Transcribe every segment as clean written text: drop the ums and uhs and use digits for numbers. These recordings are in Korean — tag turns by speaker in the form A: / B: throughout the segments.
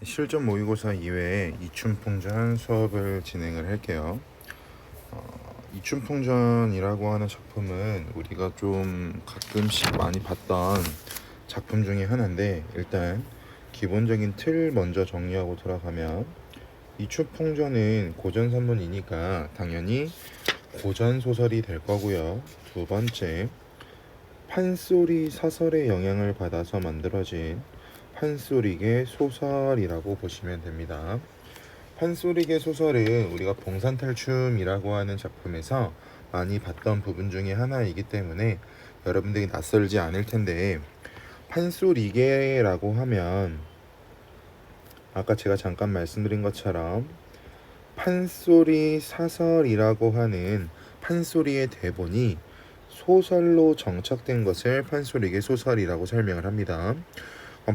A: 실전 모의고사 이외에 이춘풍전 수업을 진행을 할게요. 이춘풍전이라고 하는 작품은 우리가 좀 가끔씩 많이 봤던 작품 중에 하나인데, 일단 기본적인 틀 먼저 정리하고 들어가면, 이춘풍전은 고전산문이니까 당연히 고전소설이 될 거고요. 두 번째, 판소리 사설의 영향을 받아서 만들어진 판소리계 소설이라고 보시면 됩니다. 판소리계 소설은 우리가 봉산탈춤이라고 하는 작품에서 많이 봤던 부분 중에 하나이기 때문에 여러분들이 낯설지 않을 텐데, 판소리계라고 하면 아까 제가 잠깐 말씀드린 것처럼 판소리 사설이라고 하는 판소리의 대본이 소설로 정착된 것을 판소리계 소설이라고 설명을 합니다.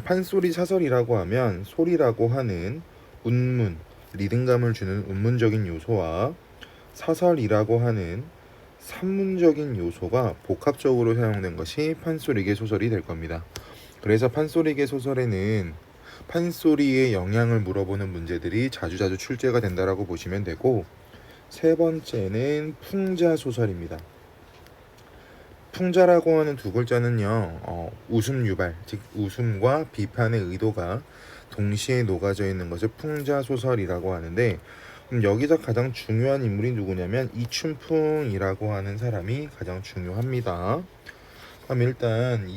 A: 판소리 사설이라고 하면 소리라고 하는 운문, 리듬감을 주는 운문적인 요소와 사설이라고 하는 산문적인 요소가 복합적으로 사용된 것이 판소리계 소설이 될 겁니다. 그래서 판소리계 소설에는 판소리의 영향을 물어보는 문제들이 자주자주 출제가 된다라고 보시면 되고, 세 번째는 풍자 소설입니다. 풍자라고 하는 두 글자는요, 웃음 유발, 즉 웃음과 비판의 의도가 동시에 녹아져 있는 것을 풍자 소설이라고 하는데, 여기서 가장 중요한 인물이 누구냐면 이춘풍이라고 하는 사람이 가장 중요합니다. 그럼 일단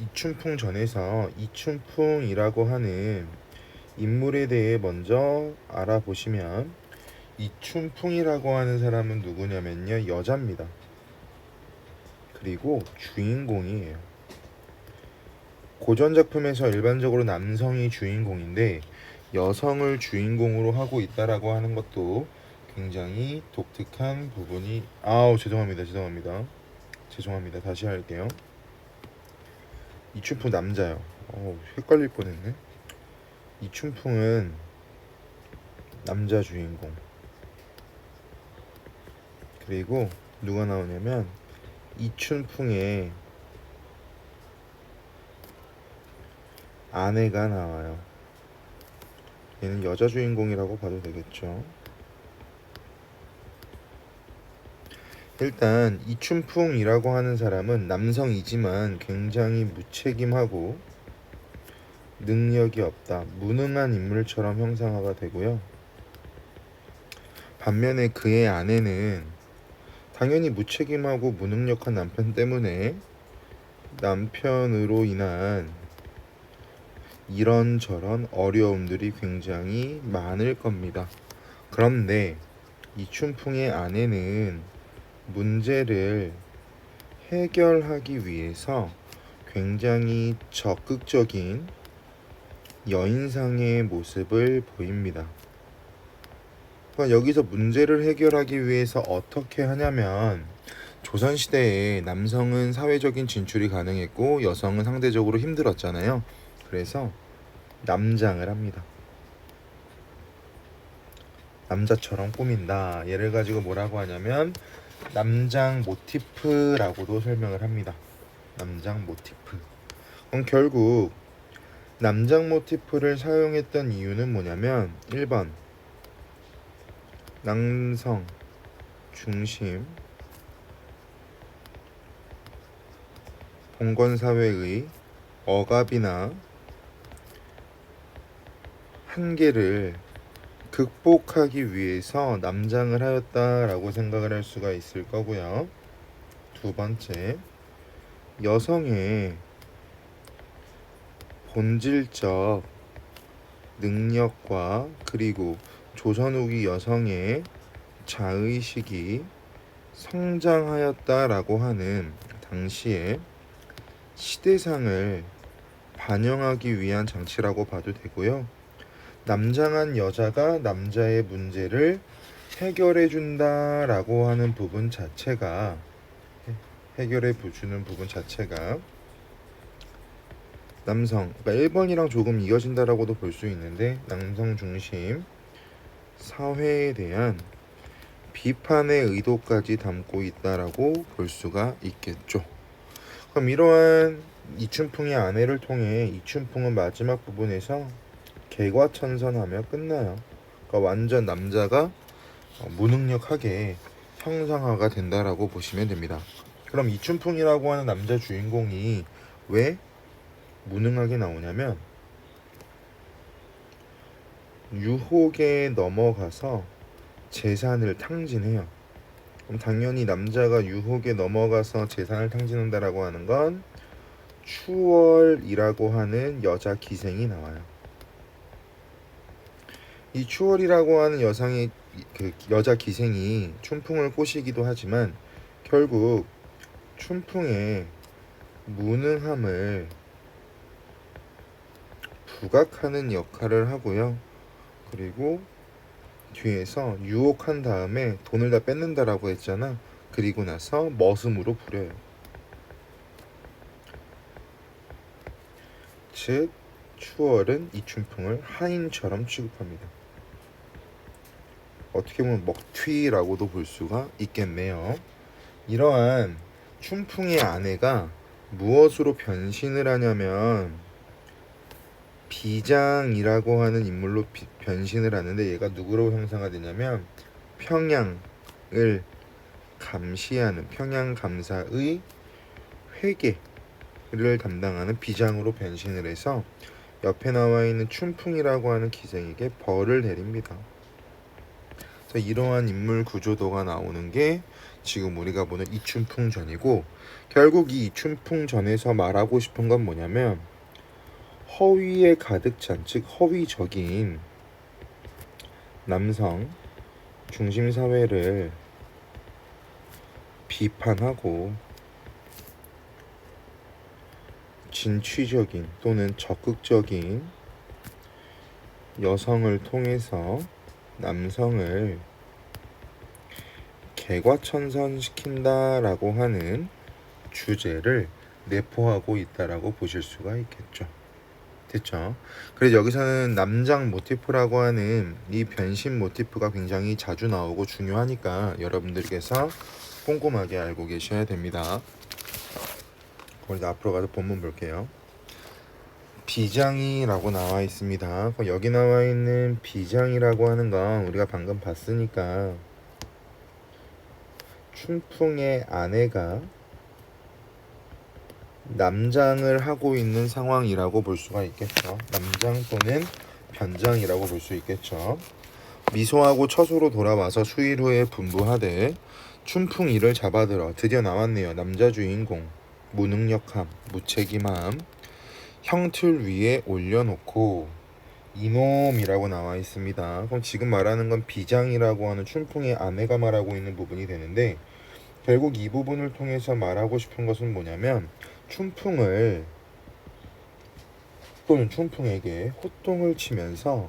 A: 이춘풍 전에서 이춘풍이라고 하는 인물에 대해 먼저 알아보시면, 이춘풍이라고 하는 사람은 누구냐면요, 여자입니다. 그리고 주인공이에요. 고전 작품에서 일반적으로 남성이 주인공인데 여성을 주인공으로 하고 있다라고 하는 것도 굉장히 독특한 부분이. 죄송합니다. 다시 할게요. 이춘풍 남자요. 헷갈릴 뻔했네. 이춘풍은 남자 주인공. 그리고 누가 나오냐면 이춘풍의 아내가 나와요. 얘는 여자 주인공이라고 봐도 되겠죠. 일단 이춘풍이라고 하는 사람은 남성이지만 굉장히 무책임하고 능력이 없다, 무능한 인물처럼 형상화가 되고요. 반면에 그의 아내는 당연히 무책임하고 무능력한 남편 때문에 남편으로 인한 이런저런 어려움들이 굉장히 많을 겁니다. 그런데 이춘풍의 아내는 문제를 해결하기 위해서 굉장히 적극적인 여인상의 모습을 보입니다. 그러니까 여기서 문제를 해결하기 위해서 어떻게 하냐면, 조선시대에 남성은 사회적인 진출이 가능했고 여성은 상대적으로 힘들었잖아요. 그래서 남장을 합니다. 남자처럼 꾸민다. 얘를 가지고 뭐라고 하냐면 남장 모티프라고도 설명을 합니다. 남장 모티프. 그럼 결국 남장 모티프를 사용했던 이유는 뭐냐면, 1번 남성 중심 봉건사회의 억압이나 한계를 극복하기 위해서 남장을 하였다라고 생각을 할 수가 있을 거고요. 두 번째, 여성의 본질적 능력과 그리고 조선 후기 여성의 자의식이 성장하였다라고 하는 당시의 시대상을 반영하기 위한 장치라고 봐도 되고요. 남장한 여자가 남자의 문제를 해결해 준다라고 하는 부분 자체가, 해결해 주는 부분 자체가 남성, 그러니까 1번이랑 조금 이어진다라고도 볼 수 있는데, 남성 중심 사회에 대한 비판의 의도까지 담고 있다라고 볼 수가 있겠죠. 그럼 이러한 이춘풍의 아내를 통해 이춘풍은 마지막 부분에서 개과천선하며 끝나요. 그러니까 완전 남자가 무능력하게 형상화가 된다라고 보시면 됩니다. 그럼 이춘풍이라고 하는 남자 주인공이 왜 무능하게 나오냐면 유혹에 넘어가서 재산을 탕진해요. 그럼 당연히 남자가 유혹에 넘어가서 재산을 탕진한다라고 하는 건 추월이라고 하는 여자 기생이 나와요. 이 추월이라고 하는 그 여자 기생이 춘풍을 꼬시기도 하지만 결국 춘풍의 무능함을 부각하는 역할을 하고요. 그리고 뒤에서 유혹한 다음에 돈을 다 뺏는다라고 했잖아. 그리고 나서 머슴으로 부려요. 즉 추월은 이춘풍을 하인처럼 취급합니다. 어떻게 보면 먹튀라고도 볼 수가 있겠네요. 이러한 춘풍의 아내가 무엇으로 변신을 하냐면 비장이라고 하는 인물로 변신을 하는데 얘가 누구로 형상화 되냐면 평양을 감시하는 평양감사의 회계를 담당하는 비장으로 변신을 해서 옆에 나와 있는 춘풍이라고 하는 기생에게 벌을 내립니다. 그래서 이러한 인물 구조도가 나오는 게 지금 우리가 보는 이춘풍전이고, 결국 이 이춘풍전에서 말하고 싶은 건 뭐냐면 허위에 가득 찬, 즉 허위적인 남성 중심 사회를 비판하고 진취적인 또는 적극적인 여성을 통해서 남성을 개과천선시킨다라고 하는 주제를 내포하고 있다라고 보실 수가 있겠죠. 됐죠? 그래서 여기서는 남장 모티프라고 하는 이 변신 모티프가 굉장히 자주 나오고 중요하니까 여러분들께서 꼼꼼하게 알고 계셔야 됩니다. 그럼 앞으로 가서 본문 볼게요. 비장이라고 나와 있습니다. 여기 나와 있는 비장이라고 하는 건 우리가 방금 봤으니까 춘풍의 아내가 남장을 하고 있는 상황이라고 볼 수가 있겠죠. 남장 또는 변장이라고 볼 수 있겠죠. 미소하고 처소로 돌아와서 수일 후에 분부하되 춘풍이를 잡아들어. 드디어 나왔네요. 남자 주인공 무능력함, 무책임함 형틀 위에 올려놓고 이놈이라고 나와 있습니다. 그럼 지금 말하는 건 비장이라고 하는 춘풍의 아내가 말하고 있는 부분이 되는데, 결국 이 부분을 통해서 말하고 싶은 것은 뭐냐면 춘풍을 또는 춘풍에게 호통을 치면서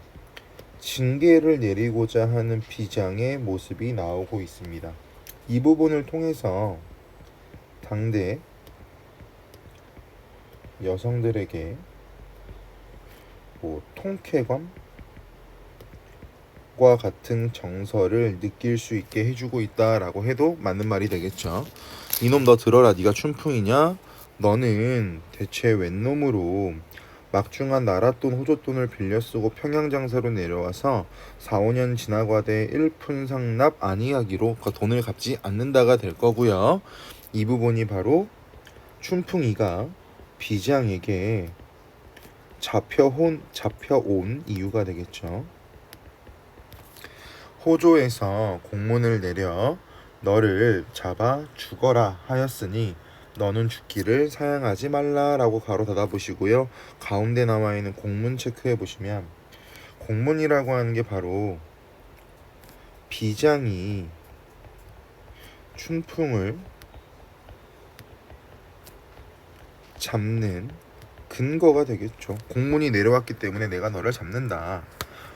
A: 징계를 내리고자 하는 비장의 모습이 나오고 있습니다. 이 부분을 통해서 당대 여성들에게 통쾌감과 같은 정서를 느낄 수 있게 해주고 있다라고 해도 맞는 말이 되겠죠. 이놈 너 들어라. 네가 춘풍이냐? 너는 대체 웬 놈으로 막중한 나랏돈 호조돈을 빌려 쓰고 평양장사로 내려와서 4-5년 지나가되 일푼상납 아니하기로 그 돈을 갚지 않는다가 될 거고요. 이 부분이 바로 춘풍이가 비장에게 잡혀온 이유가 되겠죠. 호조에서 공문을 내려 너를 잡아 죽어라 하였으니 너는 죽기를 사양하지 말라라고 가로 닫아 보시고요. 가운데 나와 있는 공문 체크해 보시면 공문이라고 하는 게 바로 비장이 춘풍을 잡는 근거가 되겠죠. 공문이 내려왔기 때문에 내가 너를 잡는다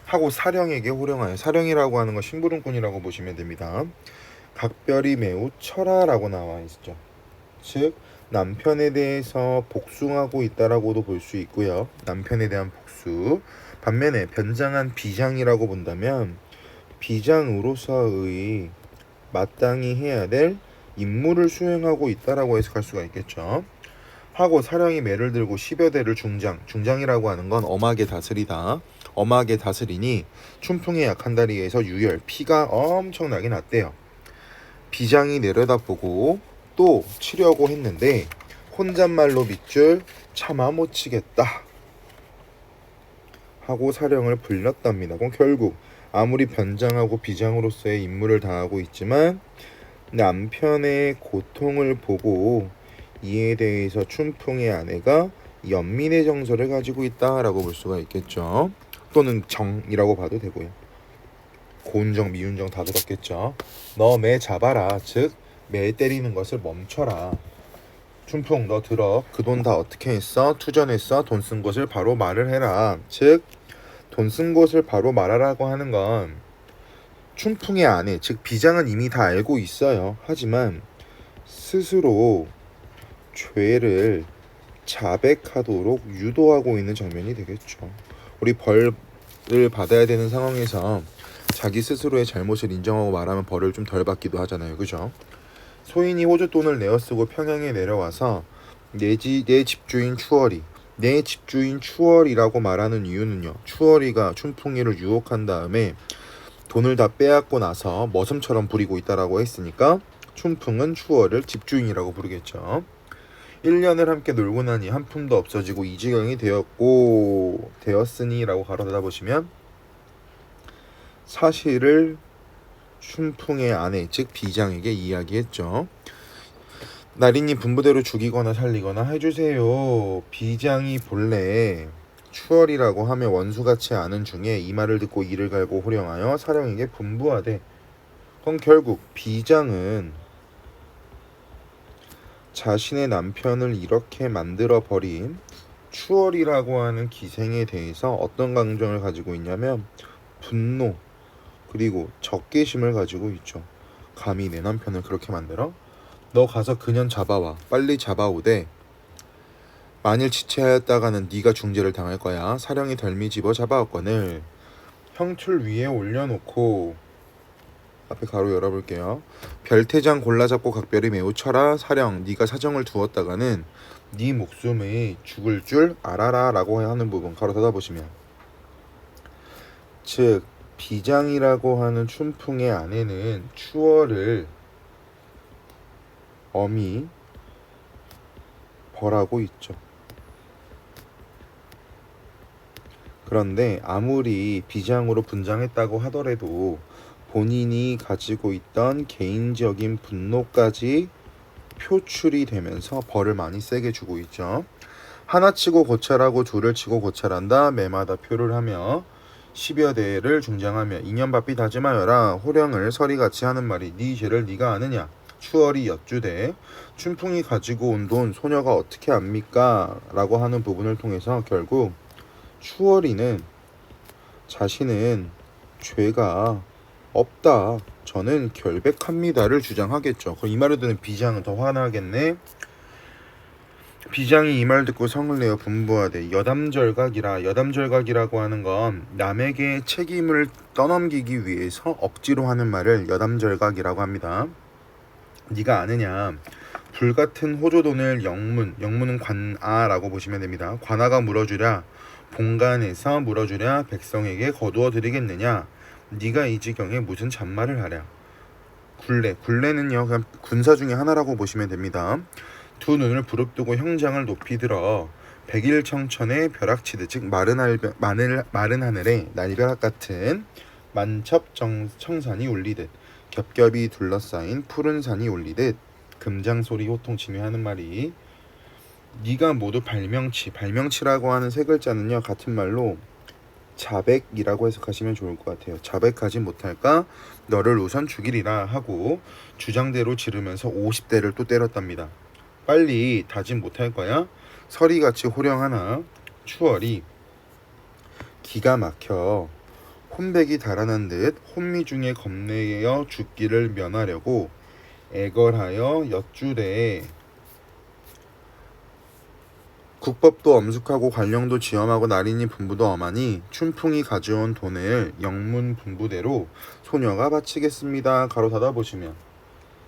A: 하고 사령에게 호령하여, 사령이라고 하는 건 심부름꾼이라고 보시면 됩니다. 각별이 매우 철하라고 나와 있죠. 즉 남편에 대해서 복숭하고 있다라고도 볼 수 있고요. 남편에 대한 복수. 반면에 변장한 비장이라고 본다면 비장으로서의 마땅히 해야 될 임무를 수행하고 있다라고 해석할 수가 있겠죠. 하고 사령이 매를 들고 10여 대를 중장이라고 하는 건 엄하게 다스리다, 엄하게 다스리니 춘풍의 약한 다리에서 유혈, 피가 엄청나게 났대요. 비장이 내려다보고 또 치려고 했는데 혼잣말로 밑줄 차마 못 치겠다 하고 사령을 불렀답니다. 그럼 결국 아무리 변장하고 비장으로서의 임무를 다하고 있지만 남편의 고통을 보고 이에 대해서 춘풍의 아내가 연민의 정서를 가지고 있다라고 볼 수가 있겠죠. 또는 정이라고 봐도 되고요. 고운정, 미운정 다 들었겠죠. 너 매 잡아라. 즉 매 때리는 것을 멈춰라. 춘풍 너 들어. 그 돈 다 어떻게 했어? 투전했어? 돈 쓴 곳을 바로 말을 해라. 즉 돈 쓴 곳을 바로 말하라고 하는 건 춘풍의 아내, 즉 비장은 이미 다 알고 있어요. 하지만 스스로 죄를 자백하도록 유도하고 있는 장면이 되겠죠. 우리 벌을 받아야 되는 상황에서 자기 스스로의 잘못을 인정하고 말하면 벌을 좀 덜 받기도 하잖아요. 그죠? 소인이 호주돈을 내어 쓰고 평양에 내려와서 내 집주인 추월이, 내 집주인 추월이라고 말하는 이유는요. 추월이가 춘풍이를 유혹한 다음에 돈을 다 빼앗고 나서 머슴처럼 부리고 있다라고 했으니까 춘풍은 추월을 집주인이라고 부르겠죠. 1년을 함께 놀고 나니 한 푼도 없어지고 이 지경이 되었으니 라고 가로다 보시면 사실을 춘풍의 아내 즉 비장에게 이야기했죠. 나린이 분부대로 죽이거나 살리거나 해주세요. 비장이 본래 추월이라고 하며 원수같이 아는 중에 이 말을 듣고 이를 갈고 호령하여 사령에게 분부하되, 그럼 결국 비장은 자신의 남편을 이렇게 만들어 버린 추월이라고 하는 기생에 대해서 어떤 감정을 가지고 있냐면 분노 그리고 적개심을 가지고 있죠. 감히 내 남편을 그렇게 만들어? 너 가서 그년 잡아와. 빨리 잡아오되 만일 지체하였다가는 네가 중죄를 당할 거야. 사령이 덜미 집어 잡아왔거늘 형출 위에 올려놓고 앞에 가로 열어볼게요. 별태장 골라잡고 각별히 매우 쳐라. 사령 네가 사정을 두었다가는 네 목숨이 죽을 줄 알아라 라고 하는 부분 가로 닫아보시면, 즉 비장이라고 하는 춘풍의 아내는 추월을 엄히 벌하고 있죠. 그런데 아무리 비장으로 분장했다고 하더라도 본인이 가지고 있던 개인적인 분노까지 표출이 되면서 벌을 많이 세게 주고 있죠. 하나 치고 고찰하고 둘을 치고 고찰한다. 매마다 표를 하며 10여 대를 중장하며 2년 바삐 다짐하여라. 호령을 서리같이 하는 말이 네 죄를 네가 아느냐. 추월이 여쭈되 춘풍이 가지고 온 돈 소녀가 어떻게 압니까? 라고 하는 부분을 통해서 결국 추월이는 자신은 죄가 없다, 저는 결백합니다를 주장하겠죠. 그럼 이 말을 듣는 비장은 더 화나겠네. 비장이 이 말 듣고 성을 내어 분부하되 여담절각이라. 여담절각이라고 하는 건 남에게 책임을 떠넘기기 위해서 억지로 하는 말을 여담절각이라고 합니다. 네가 아느냐. 불같은 호조돈을 영문은 관아라고 보시면 됩니다. 관아가 물어주랴. 본관에서 물어주랴. 백성에게 거두어 드리겠느냐. 네가 이 지경에 무슨 잔말을 하랴. 굴레는요 그냥 군사 중에 하나라고 보시면 됩니다. 두 눈을 부릅뜨고 형장을 높이 들어 백일청천의 벼락치듯, 즉 마른 하늘에 날벼락 같은 만첩청산이 울리듯 겹겹이 둘러싸인 푸른 산이 울리듯 금장소리 호통치며 하는 말이, 네가 모두 발명치라고 하는 세 글자는요 같은 말로 자백이라고 해석하시면 좋을 것 같아요. 자백하지 못할까? 너를 우선 죽이리라 하고 주장대로 지르면서 50대를 또 때렸답니다. 빨리 다짐 못할 거야? 서리같이 호령하나. 추월이 기가 막혀 혼백이 달아난 듯 혼미중에 겁내어 죽기를 면하려고 애걸하여 여쭈되 국법도 엄숙하고 관령도 지엄하고 나린이 분부도 엄하니 춘풍이 가져온 돈을 영문 분부대로 소녀가 바치겠습니다. 가로 닫아보시면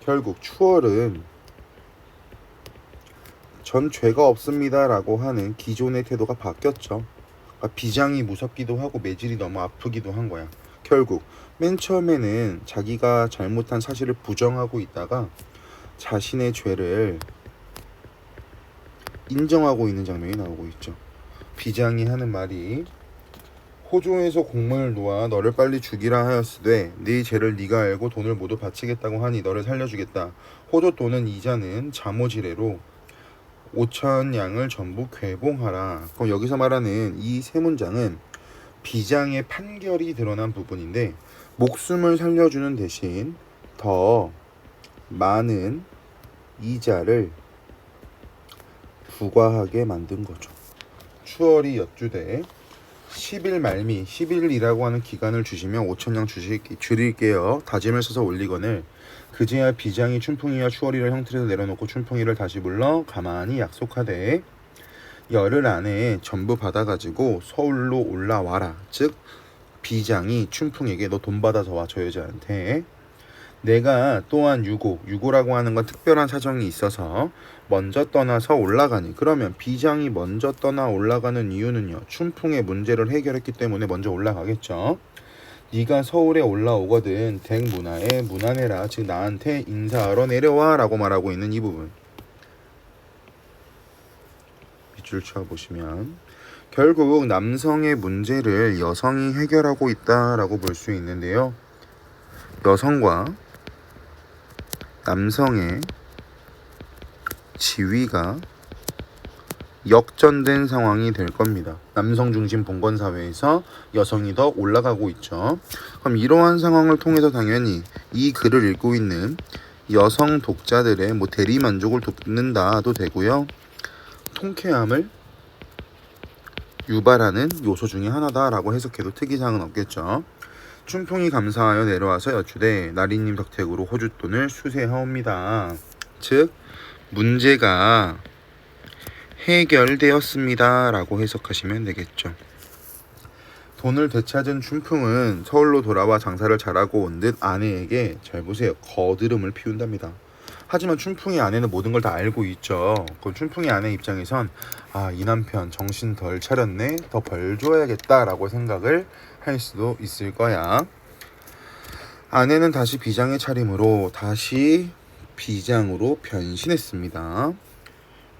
A: 결국 추월은 전 죄가 없습니다 라고 하는 기존의 태도가 바뀌었죠. 비장이 무섭기도 하고 매질이 너무 아프기도 한 거야. 결국 맨 처음에는 자기가 잘못한 사실을 부정하고 있다가 자신의 죄를 인정하고 있는 장면이 나오고 있죠. 비장이 하는 말이 호조에서 공문을 놓아 너를 빨리 죽이라 하였으되 네 죄를 네가 알고 돈을 모두 바치겠다고 하니 너를 살려주겠다. 호조 또는 이자는 자모지레로 5천 양을 전부 괴봉하라. 그럼 여기서 말하는 이 세 문장은 비장의 판결이 드러난 부분인데 목숨을 살려주는 대신 더 많은 이자를 부과하게 만든 거죠. 추월이 여쭈되 10일 말미 10일이라고 하는 기간을 주시면 5천냥 줄일게요. 다짐을 써서 올리거늘 그제야 비장이 춘풍이와 추월이를 형틀에서 내려놓고 춘풍이를 다시 불러 가만히 약속하되 열흘 안에 전부 받아가지고 서울로 올라와라. 즉 비장이 춘풍에게 너 돈 받아서 와, 저 여자한테. 내가 또한 유고라고 하는 건 특별한 사정이 있어서 먼저 떠나서 올라가니. 그러면 비장이 먼저 떠나 올라가는 이유는요, 춘풍의 문제를 해결했기 때문에 먼저 올라가겠죠. 네가 서울에 올라오거든 댁 문화에 문안해라. 즉 나한테 인사하러 내려와 라고 말하고 있는 이 부분. 밑줄 쳐보시면 결국 남성의 문제를 여성이 해결하고 있다라고 볼 수 있는데요. 여성과 남성의 지위가 역전된 상황이 될 겁니다. 남성 중심 봉건 사회에서 여성이 더 올라가고 있죠. 그럼 이러한 상황을 통해서 당연히 이 글을 읽고 있는 여성 독자들의 대리 만족을 돕는다도 되고요. 통쾌함을 유발하는 요소 중에 하나다라고 해석해도 특이사항은 없겠죠. 춘풍이 감사하여 내려와서 여쭈되 나리님 덕택으로 호주돈을 수세하옵니다. 즉 문제가 해결되었습니다 라고 해석하시면 되겠죠. 돈을 되찾은 춘풍은 서울로 돌아와 장사를 잘하고 온 듯 아내에게, 잘 보세요, 거드름을 피운답니다. 하지만 춘풍이 아내는 모든 걸 다 알고 있죠. 그럼 춘풍이 아내 입장에선 이 남편 정신 덜 차렸네, 더 벌 줘야겠다 라고 생각을 할 수도 있을 거야. 아내는 다시 비장의 차림으로 다시 비장으로 변신했습니다.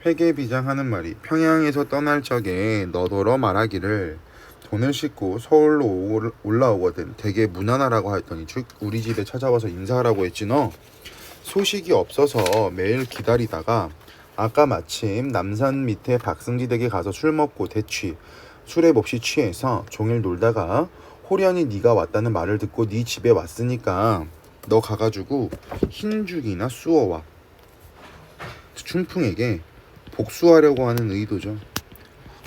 A: 회계비장하는 말이 평양에서 떠날 적에 너더러 말하기를 돈을 싣고 서울로 올라오거든 댁에 문안하라고 하였더니, 즉 우리 집에 찾아와서 인사하라고 했지. 너 소식이 없어서 매일 기다리다가 아까 마침 남산 밑에 박승지 댁에 가서 술 먹고 술에 몹시 취해서 종일 놀다가 호련히 네가 왔다는 말을 듣고 네 집에 왔으니까 너 가가지고 흰죽이나 쑤어와. 춘풍에게 복수하려고 하는 의도죠.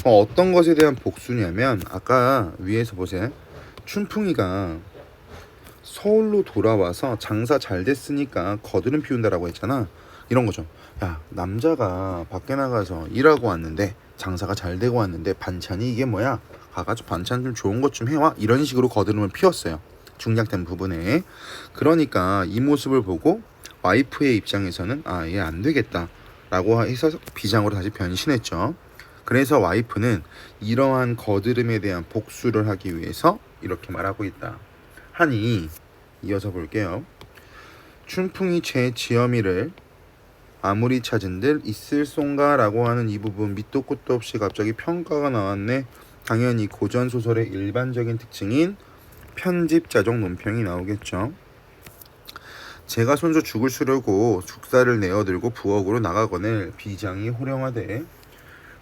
A: 어떤 것에 대한 복수냐면 아까 위에서 보세요. 춘풍이가 서울로 돌아와서 장사 잘 됐으니까 거드름 피운다라고 했잖아. 이런 거죠. 야, 남자가 밖에 나가서 일하고 왔는데 장사가 잘 되고 왔는데 반찬이 이게 뭐야? 가가지고 반찬 좀 좋은 것 좀 해와. 이런 식으로 거드름을 피웠어요. 중략된 부분에. 그러니까 이 모습을 보고 와이프의 입장에서는 얘 안 되겠다 라고 해서 비장으로 다시 변신했죠. 그래서 와이프는 이러한 거드름에 대한 복수를 하기 위해서 이렇게 말하고 있다 하니, 이어서 볼게요. 춘풍이 제 지엄이를 아무리 찾은들 있을쏜가 라고 하는 이 부분, 밑도 끝도 없이 갑자기 평가가 나왔네. 당연히 고전소설의 일반적인 특징인 편집자적 논평이 나오겠죠. 제가 손주 죽을 쓰려고 죽사를 내어들고 부엌으로 나가거늘 비장이 호령하되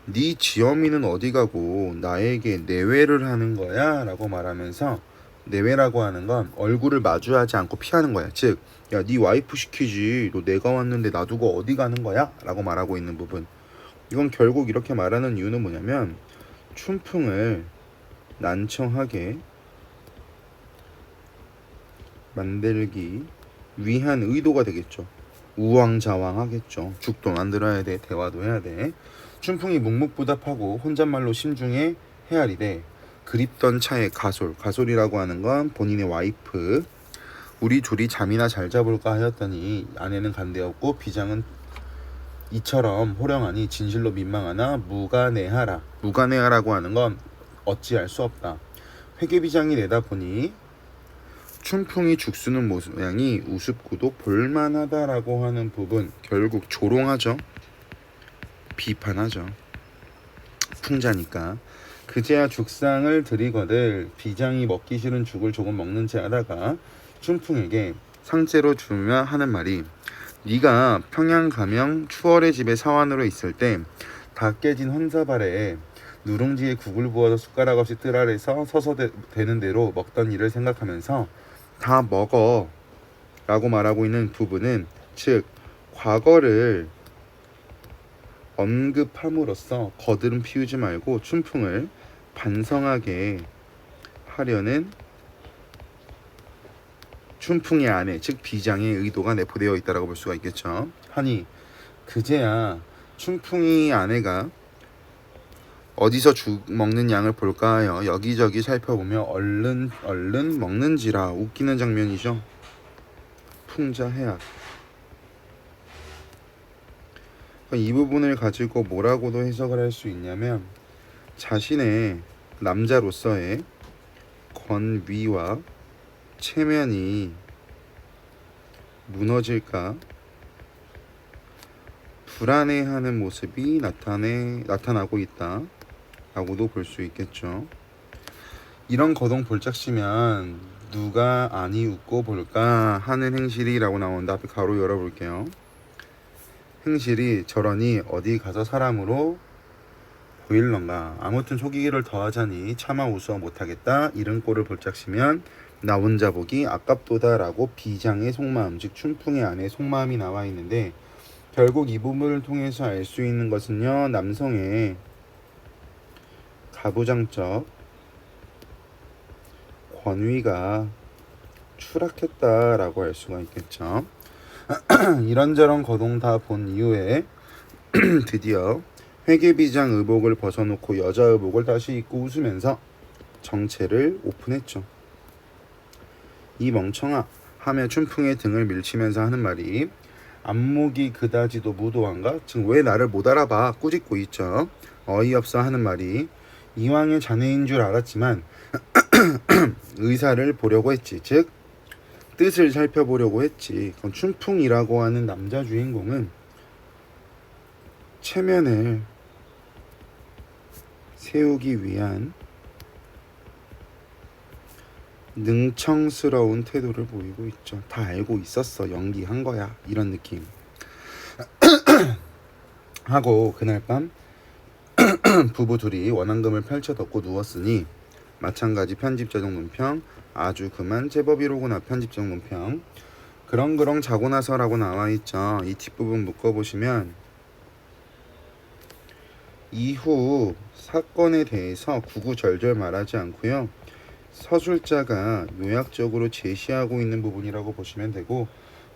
A: 네 지엄이는 어디 가고 나에게 내외를 하는 거야 라고 말하면서, 내외라고 하는 건 얼굴을 마주하지 않고 피하는 거야. 즉, 야, 네 와이프 시키지, 너 내가 왔는데 놔두고 어디 가는 거야? 라고 말하고 있는 부분. 이건 결국 이렇게 말하는 이유는 뭐냐면 춘풍을 난처하게 만들기 위한 의도가 되겠죠. 우왕좌왕하겠죠. 죽도 만들어야 돼, 대화도 해야 돼. 춘풍이 묵묵부답하고 혼잣말로 심중에 헤아리되 그립던 차의 가솔이라고 하는 건 본인의 와이프. 우리 둘이 잠이나 잘 자볼까 하였더니 아내는 간대었고 비장은 이처럼 호령하니 진실로 민망하나 무가내하라. 무가내하라고 하는 건 어찌할 수 없다. 회계비장이 내다 보니 춘풍이 죽쓰는 모양이 우습고도 볼만하다라고 하는 부분, 결국 조롱하죠. 비판하죠. 풍자니까. 그제야 죽상을 드리거들 비장이 먹기 싫은 죽을 조금 먹는 채 하다가 춘풍에게 상째로 주며 하는 말이, 네가 평양 가명 추월의 집에 사환으로 있을 때 다 깨진 헌사발에 누룽지에 국을 부어서 숟가락 없이 뜰 아래서 서서 되는 대로 먹던 일을 생각하면서 다 먹어 라고 말하고 있는 부분은, 즉 과거를 언급함으로써 거드름 피우지 말고 춘풍을 반성하게 하려는 춘풍의 아내, 즉 비장의 의도가 내포되어 있다고 볼 수가 있겠죠. 하니 그제야 춘풍이 아내가 어디서 죽 먹는 양을 볼까 하여 여기저기 살펴보며 얼른 먹는지라. 웃기는 장면이죠. 풍자해악. 이 부분을 가지고 뭐라고도 해석을 할 수 있냐면, 자신의 남자로서의 권위와 체면이 무너질까 불안해하는 모습이 나타나고 있다 라고도 볼 수 있겠죠. 이런 거동 볼짝시면 누가 아니 웃고 볼까 하는 행실이라고 나온다. 앞에 가로 열어볼게요. 행실이 저러니 어디 가서 사람으로 보일런가. 아무튼 속이기를 더하자니 차마 웃어 못하겠다. 이런 꼴을 볼짝시면 나 혼자 보기 아깝도다 라고 비장의 속마음, 즉 춘풍의 아내의 속마음이 나와 있는데, 결국 이 부분을 통해서 알 수 있는 것은요, 남성의 가부장적 권위가 추락했다라고 할 수가 있겠죠. 이런저런 거동 다 본 이후에 드디어 회계비장 의복을 벗어놓고 여자 의복을 다시 입고 웃으면서 정체를 오픈했죠. 이 멍청아 하며 춘풍의 등을 밀치면서 하는 말이, 안목이 그다지도 무도한가? 즉 왜 나를 못 알아봐? 꾸짖고 있죠. 어이없어 하는 말이, 이왕의 자네인 줄 알았지만 의사를 보려고 했지. 즉 뜻을 살펴보려고 했지. 그럼 춘풍이라고 하는 남자 주인공은 체면을 세우기 위한 능청스러운 태도를 보이고 있죠. 다 알고 있었어. 연기한 거야. 이런 느낌. 하고 그날 밤 부부 둘이 원앙금을 펼쳐 덮고 누웠으니 마찬가지 편집자적 논평, 아주 그만 제법이로구나 편집자적 논평. 그렁그렁 자고 나서라고 나와있죠. 이 뒷부분 묶어보시면 이후 사건에 대해서 구구절절 말하지 않고요, 서술자가 요약적으로 제시하고 있는 부분이라고 보시면 되고,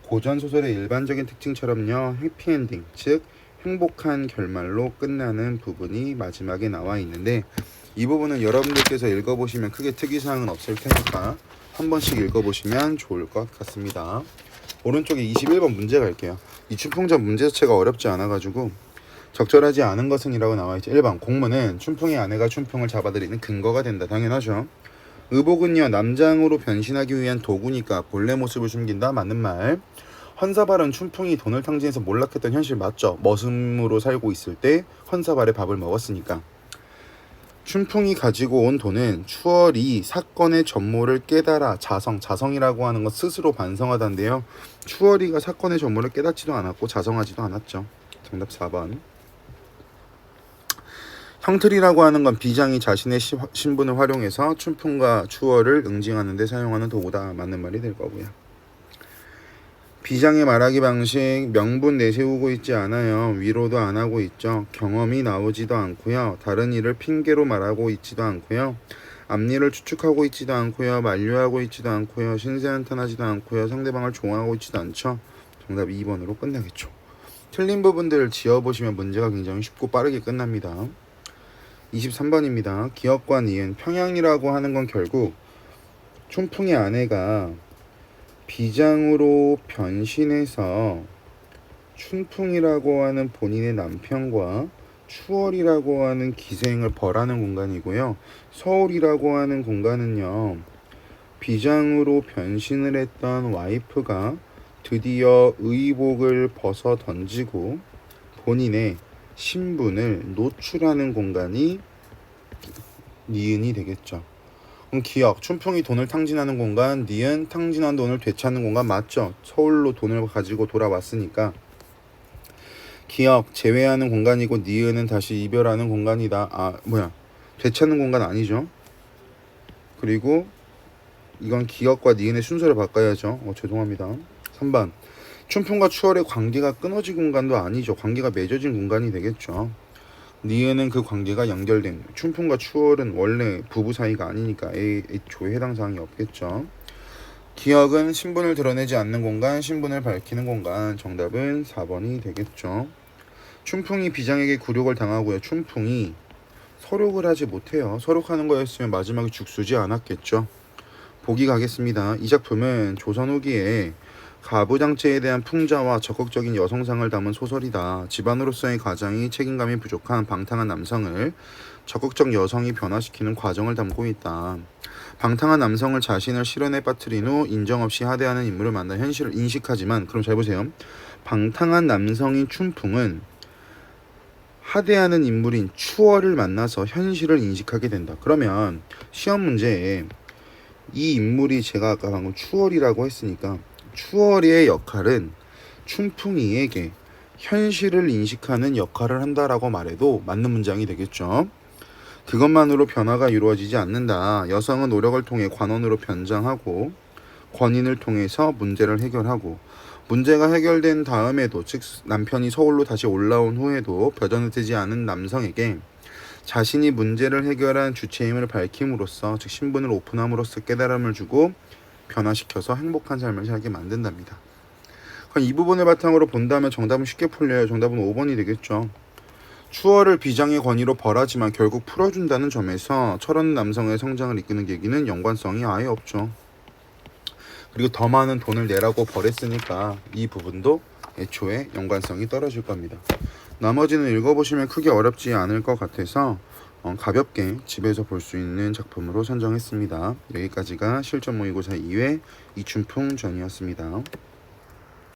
A: 고전소설의 일반적인 특징처럼요, 해피엔딩, 즉 행복한 결말로 끝나는 부분이 마지막에 나와 있는데, 이 부분은 여러분들께서 읽어보시면 크게 특이사항은 없을 테니까 한 번씩 읽어보시면 좋을 것 같습니다. 오른쪽에 21번 문제 갈게요. 이 춘풍전 문제 자체가 어렵지 않아가지고 적절하지 않은 것은 이라고 나와있죠. 1번 공문은 춘풍의 아내가 춘풍을 잡아들이는 근거가 된다. 당연하죠. 의복은요, 남장으로 변신하기 위한 도구니까 본래 모습을 숨긴다. 맞는 말. 헌사발은 춘풍이 돈을 탕진해서 몰락했던 현실 맞죠. 머슴으로 살고 있을 때 헌사발에 밥을 먹었으니까. 춘풍이 가지고 온 돈은 추월이 사건의 전모를 깨달아 자성이라고 하는 것 스스로 반성하던데요. 추월이가 사건의 전모를 깨닫지도 않았고 자성하지도 않았죠. 정답 4번. 형틀이라고 하는 건 비장이 자신의 신분을 활용해서 춘풍과 추월을 응징하는 데 사용하는 도구다. 맞는 말이 될 거고요. 비장의 말하기 방식 명분 내세우고 있지 않아요. 위로도 안 하고 있죠. 경험이 나오지도 않고요. 다른 일을 핑계로 말하고 있지도 않고요. 앞일을 추측하고 있지도 않고요. 만류하고 있지도 않고요. 신세한탄하지도 않고요. 상대방을 조언하고 있지도 않죠. 정답 2번으로 끝나겠죠. 틀린 부분들을 지어보시면 문제가 굉장히 쉽고 빠르게 끝납니다. 23번입니다. 기억과 니은. 평양이라고 하는 건 결국 춘풍의 아내가 비장으로 변신해서 춘풍이라고 하는 본인의 남편과 추월이라고 하는 기생을 벌하는 공간이고요. 서울이라고 하는 공간은요, 비장으로 변신을 했던 와이프가 드디어 의복을 벗어 던지고 본인의 신분을 노출하는 공간이 니은이 되겠죠. 그럼 기억, 춘풍이 돈을 탕진하는 공간, 니은 탕진한 돈을 되찾는 공간 맞죠? 서울로 돈을 가지고 돌아왔으니까. 기억, 제외하는 공간이고 니은은 다시 이별하는 공간이다. 되찾는 공간 아니죠. 그리고 이건 기억과 니은의 순서를 바꿔야죠. 죄송합니다. 3번, 춘풍과 추월의 관계가 끊어진 공간도 아니죠. 관계가 맺어진 공간이 되겠죠. 니은은 그 관계가 연결된, 춘풍과 추월은 원래 부부 사이가 아니니까 애초에 해당 사항이 없겠죠. 기억은 신분을 드러내지 않는 공간, 신분을 밝히는 공간. 정답은 4번이 되겠죠. 춘풍이 비장에게 굴욕을 당하고요. 춘풍이 서록을 하지 못해요. 서록하는 거였으면 마지막에 죽쓰지 않았겠죠. 보기 가겠습니다. 이 작품은 조선 후기에 가부장제에 대한 풍자와 적극적인 여성상을 담은 소설이다. 집안으로서의 가장이 책임감이 부족한 방탕한 남성을 적극적 여성이 변화시키는 과정을 담고 있다. 방탕한 남성을 자신을 실현에 빠뜨린 후 인정 없이 하대하는 인물을 만나 현실을 인식하지만, 그럼 잘 보세요. 방탕한 남성인 춘풍은 하대하는 인물인 추월을 만나서 현실을 인식하게 된다. 그러면 시험 문제에 이 인물이, 제가 아까 방금 추월이라고 했으니까 추월의 역할은 춘풍이에게 현실을 인식하는 역할을 한다라고 말해도 맞는 문장이 되겠죠. 그것만으로 변화가 이루어지지 않는다. 여성은 노력을 통해 관원으로 변장하고 권인을 통해서 문제를 해결하고, 문제가 해결된 다음에도, 즉 남편이 서울로 다시 올라온 후에도 벼전을 뜨지 않은 남성에게 자신이 문제를 해결한 주체임을 밝힘으로써, 즉 신분을 오픈함으로써 깨달음을 주고 변화시켜서 행복한 삶을 살게 만든답니다. 그럼 이 부분을 바탕으로 본다면 정답은 쉽게 풀려요. 정답은 5번이 되겠죠. 추월을 비장의 권위로 벌하지만 결국 풀어준다는 점에서 철없는 남성의 성장을 이끄는 계기는 연관성이 아예 없죠. 그리고 더 많은 돈을 내라고 벌했으니까 이 부분도 애초에 연관성이 떨어질 겁니다. 나머지는 읽어보시면 크게 어렵지 않을 것 같아서 가볍게 집에서 볼 수 있는 작품으로 선정했습니다. 여기까지가 실전 모의고사 2회 이춘풍 전이었습니다.